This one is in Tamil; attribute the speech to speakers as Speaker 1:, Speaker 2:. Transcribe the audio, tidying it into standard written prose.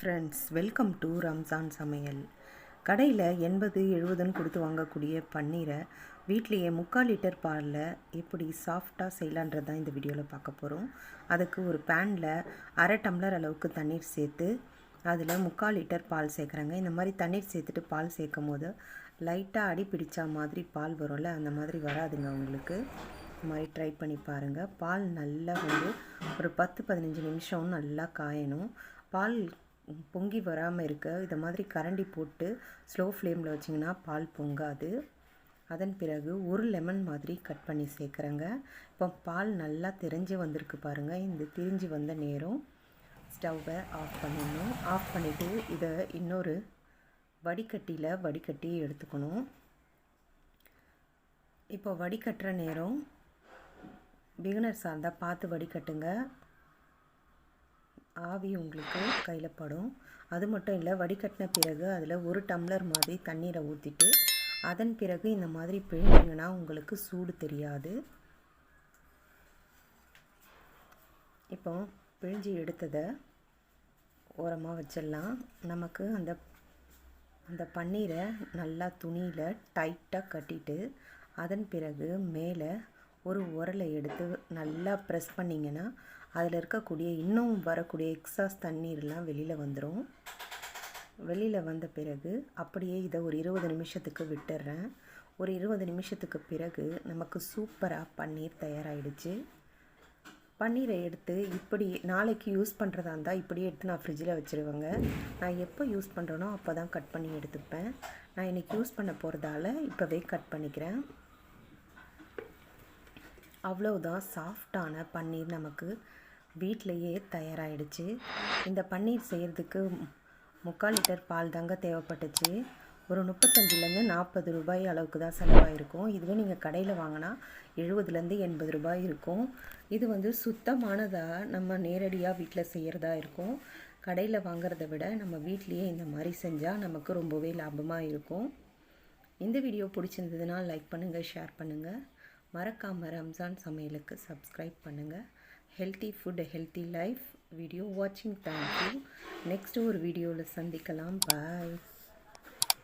Speaker 1: ஃப்ரெண்ட்ஸ், வெல்கம் டு ரம்ஜான் சமையல். கடையில் 80-70ன்னு கொடுத்து வாங்கக்கூடிய பன்னீரை வீட்லேயே 3/4 லிட்டர் பாலில் எப்படி சாஃப்டாக செய்யலான்றது தான் இந்த வீடியோவில் பார்க்க போகிறோம். அதுக்கு ஒரு பேனில் 1/2 டம்ளர் அளவுக்கு தண்ணீர் சேர்த்து அதில் 3/4 லிட்டர் பால் சேர்க்குறேங்க. இந்த மாதிரி தண்ணீர் சேர்த்துட்டு பால் சேர்க்கும் போது லைட்டாக அடி பிடிச்சா மாதிரி பால் வரும்ல, அந்த மாதிரி வராதுங்க உங்களுக்கு. இந்த மாதிரி ட்ரை பண்ணி பாருங்கள். பால் நல்லா ஒரு 10-15 நிமிஷம் நல்லா காயணும். பால் பொங்கி வராமல் இருக்க இதை மாதிரி கரண்டி போட்டு ஸ்லோ ஃப்ளேமில் வச்சிங்கன்னா பால் பொங்காது. அதன் பிறகு ஒரு லெமன் மாதிரி கட் பண்ணி சேர்க்குறேங்க. இப்போ பால் நல்லா திரிஞ்சு வந்திருக்கு பாருங்கள். இந்த திரிஞ்சு வந்த நேரம் ஸ்டவ்வை ஆஃப் பண்ணிடணும். ஆஃப் பண்ணிவிட்டு இதை இன்னொரு வடிகட்டியில் வடிகட்டி எடுத்துக்கணும். இப்போ வடிகட்டுற நேரம் பிகினர்ஸாக இருந்தால் பார்த்து வடிகட்டுங்க, ஆவி உங்களுக்கு கையில் படும். அது மட்டும் இல்லை, வடிகட்டின பிறகு அதில் 1 டம்ளர் மாதிரி தண்ணீரை ஊற்றிட்டு அதன் பிறகு இந்த மாதிரி பிழிஞ்சிங்கன்னா உங்களுக்கு சூடு தெரியாது. இப்போ பிழிஞ்சி எடுத்ததை ஓரமாக வச்சிடலாம். நமக்கு அந்த பன்னீரை நல்லா துணியில் டைட்டாக கட்டிட்டு அதன் பிறகு மேலே ஒரு உரலை எடுத்து நல்லா ப்ரெஸ் பண்ணிங்கன்னா அதில் இருக்கக்கூடிய இன்னும் வரக்கூடிய எக்ஸாஸ் தண்ணீர்லாம் வெளியில் வந்துடும். வெளியில் வந்த பிறகு அப்படியே இதை ஒரு 20 நிமிஷத்துக்கு விட்டுடுறேன். ஒரு 20 நிமிஷத்துக்கு பிறகு நமக்கு சூப்பராக பன்னீர் தயாராகிடுச்சு. பன்னீரை எடுத்து இப்படி நாளைக்கு யூஸ் பண்ணுறதா இருந்தால் இப்படியே எடுத்து நான் ஃப்ரிட்ஜில் வச்சுருவேங்க. நான் எப்போ யூஸ் பண்ணுறேனோ அப்போ தான் கட் பண்ணி எடுத்துப்பேன். நான் இன்றைக்கி யூஸ் பண்ண போகிறதால இப்போவே கட் பண்ணிக்கிறேன். அவ்வளோதான், சாஃப்டான பன்னீர் நமக்கு வீட்டிலையே தயாராகிடுச்சு. இந்த பன்னீர் செய்கிறதுக்கு 3/4 லிட்டர் பால் தாங்க தேவைப்பட்டுச்சு. ஒரு 35-40 ரூபாய் அளவுக்கு தான் செலவாயிருக்கும். இதுவே நீங்கள் கடையில் வாங்கினா 70-80 ரூபாய் இருக்கும். இது சுத்தமானதாக நம்ம நேரடியாக வீட்டில் செய்கிறதா இருக்கும். கடையில் வாங்கிறத விட நம்ம வீட்லேயே இந்த மாதிரி செஞ்சால் நமக்கு ரொம்பவே லாபமாக இருக்கும். இந்த வீடியோ பிடிச்சிருந்ததுன்னா லைக் பண்ணுங்கள், ஷேர் பண்ணுங்கள். மறக்காமல் ரம்ஜான் சமையலுக்கு சப்ஸ்கிரைப் பண்ணுங்கள். Healthy food healthy life video வாட்சிங். தேங்க்யூ. நெக்ஸ்ட்டு ஒரு வீடியோவில் சந்திக்கலாம். பாய்.